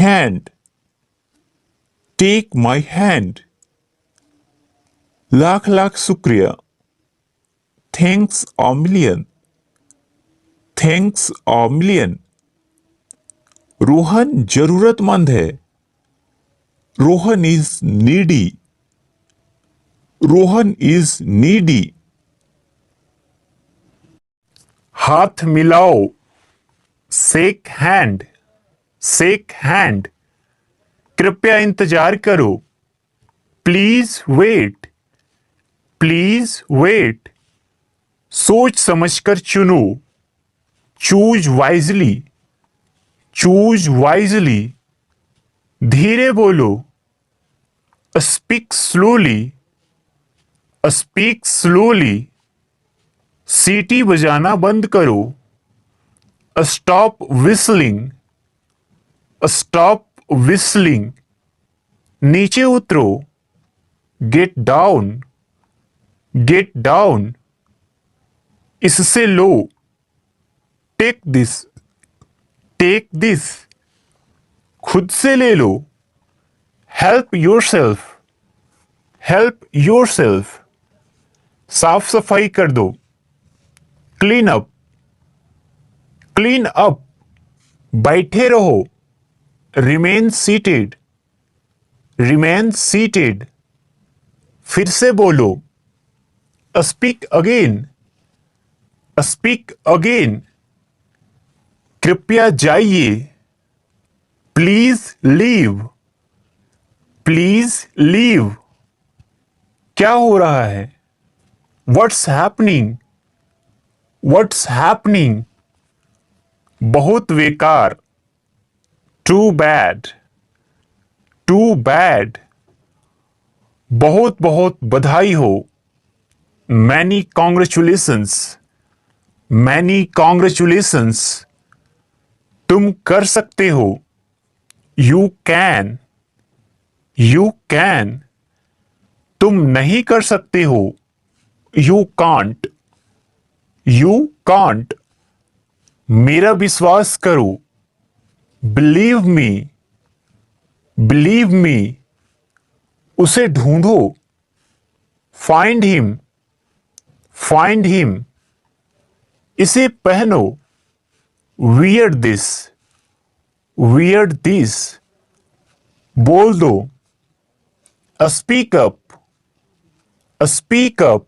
hand. Take my hand. Lakh lakh शुक्रिया. Thanks a million. Thanks a million. Rohan जरूरतमंद है. Rohan is needy. Rohan is needy. हाथ मिलाओ. Shake hand. Shake hand. कृपया इंतजार करो. Please wait. Please wait. सोच समझकर चुनो. Choose wisely. Choose wisely. धीरे बोलो. Speak slowly. Speak slowly. सीटी बजाना बंद करो. Stop whistling. Stop whistling. नीचे उतरो. Get down. Get down. इससे लो. Take this. Take this. खुद से ले लो. Help yourself. Help yourself. साफ सफाई कर दो. Clean up. Clean up. बैठे रहो. Remain seated. Remain seated. फिर से बोलो. Speak again. Speak again. कृपया जाइए. Please leave. Please leave. क्या हो रहा है? What's happening? What's happening? बहुत बेकार. Too bad. Too bad. बहुत बहुत बधाई हो. Many congratulations. Many congratulations. तुम कर सकते हो. You can. You can. तुम नहीं कर सकते हो. You can't. You can't. मेरा विश्वास करो. Believe me. Believe me. उसे ढूंढो. Find him. Find him. इसे पहनो. Wear this. Wear this. बोल दो. Speak up. Speak up.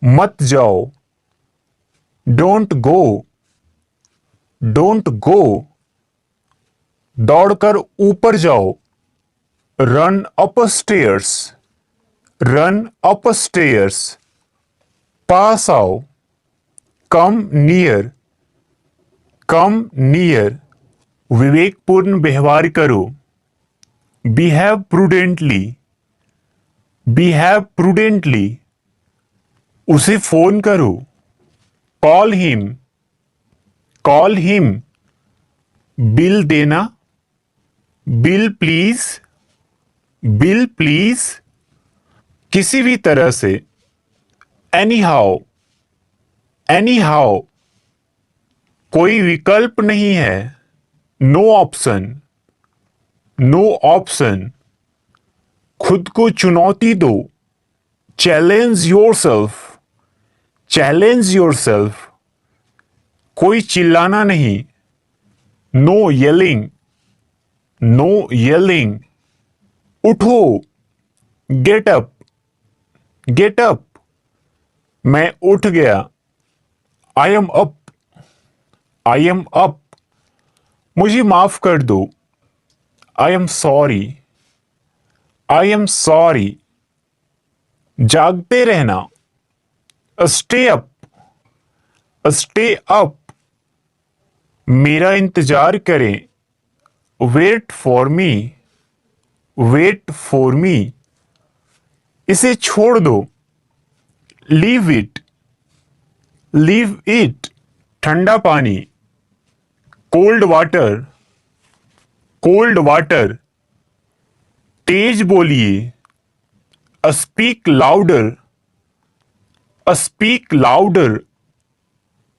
मत जाओ. Don't go. Don't go. दौड़कर ऊपर जाओ. Run upstairs. Run upstairs. पास आओ. Come near. Come near. विवेकपूर्ण व्यवहार करो. Behave prudently. Behave prudently. उसे फोन करो. Call him. Call him. Bill देना. Bill please. Bill please. किसी भी तरह से. Anyhow. Anyhow. कोई विकल्प नहीं है. No option. No option. खुद को चुनौती दो. Challenge yourself. Challenge yourself. कोई चिल्लाना नहीं. No yelling. No yelling. उठो. Get up. Get up. मैं उठ गया. I am up. I am up. मुझे माफ कर दो. I am sorry. I am sorry. जागते रहना. Stay up. Stay up. मेरा इंतजार करें. Wait for me. Wait for me. इसे छोड़ दो. Leave it. Leave it. ठंडा पानी. Cold water. Cold water. तेज बोलिए. Speak louder. Speak louder.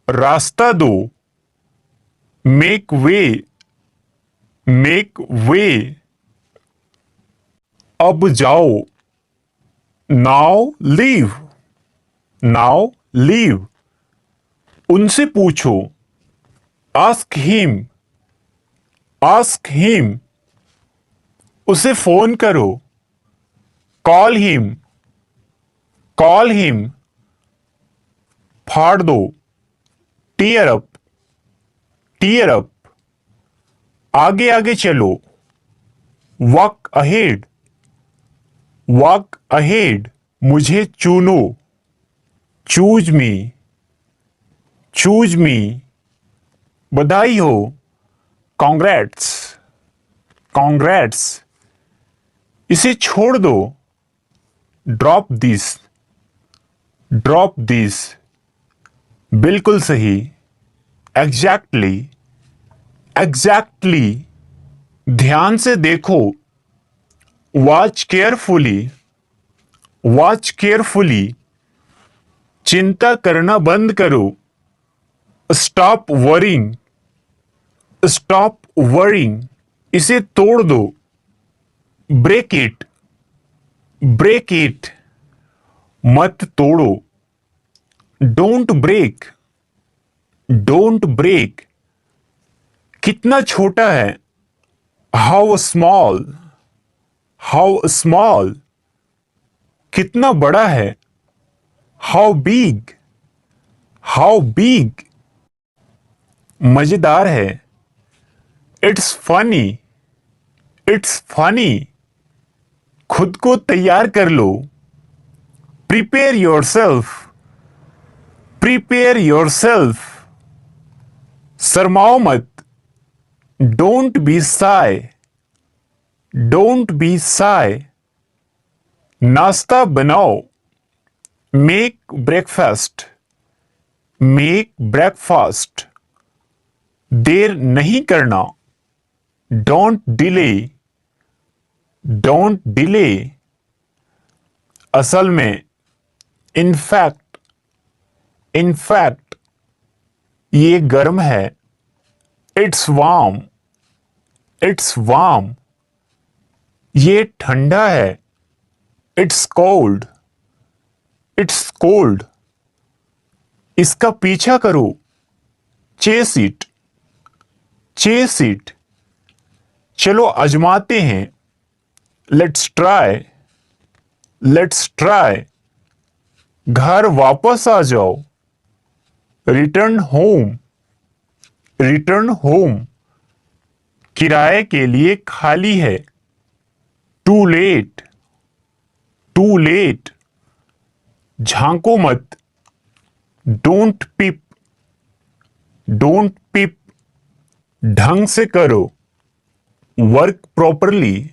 रास्ता दो. Make way. मेक वे, अब जाओ। Now leave, now leave. उनसे पूछो, आस्क हिम, आस्क हिम। उसे फोन करो, कॉल हिम, कॉल हिम। फाड़ दो, टीयर अप, टीयर अप। आगे आगे चलो, वॉक अहेड, वॉक अहेड। मुझे चुनो, चूज मी, चूज मी। बधाई हो, कॉन्ग्रेट्स, कॉन्ग्रेट्स। इसे छोड़ दो, ड्रॉप दिस, ड्रॉप दिस। बिल्कुल सही, एग्जैक्टली, एग्जैक्टली। ध्यान से देखो, वॉच केयरफुली, वॉच केयरफुली। चिंता करना बंद करो, स्टॉप वरिंग, स्टॉप वरिंग। इसे तोड़ दो, ब्रेक इट, ब्रेक इट। मत तोड़ो, डोंट ब्रेक, डोंट ब्रेक। कितना छोटा है, हाउ स्मॉल, हाउ स्मॉल। कितना बड़ा है, हाउ बिग, हाउ बिग। मजेदार है, इट्स फनी, इट्स फनी। खुद को तैयार कर लो, प्रिपेयर योरसेल्फ, प्रिपेयर योरसेल्फ। शर्माओ मत, don't be shy, don't be shy. नाश्ता बनाओ, मेक ब्रेकफास्ट, मेक ब्रेकफास्ट। देर नहीं करना, डोंट डिले, डोंट डिले। असल में, इनफैक्ट, इनफैक्ट। ये गर्म है, इट्स वार्म, इट्स वार्म। ये ठंडा है, इट्स कोल्ड, इट्स कोल्ड। इसका पीछा करो, चेस इट, चेस इट। चलो आजमाते हैं, लेट्स ट्राई, लेट्स ट्राई। घर वापस आ जाओ, रिटर्न होम, रिटर्न होम। किराए के लिए खाली है, टू लेट, टू लेट। झांको मत, डोंट पिप, डोंट पिप। ढंग से करो, वर्क प्रॉपरली,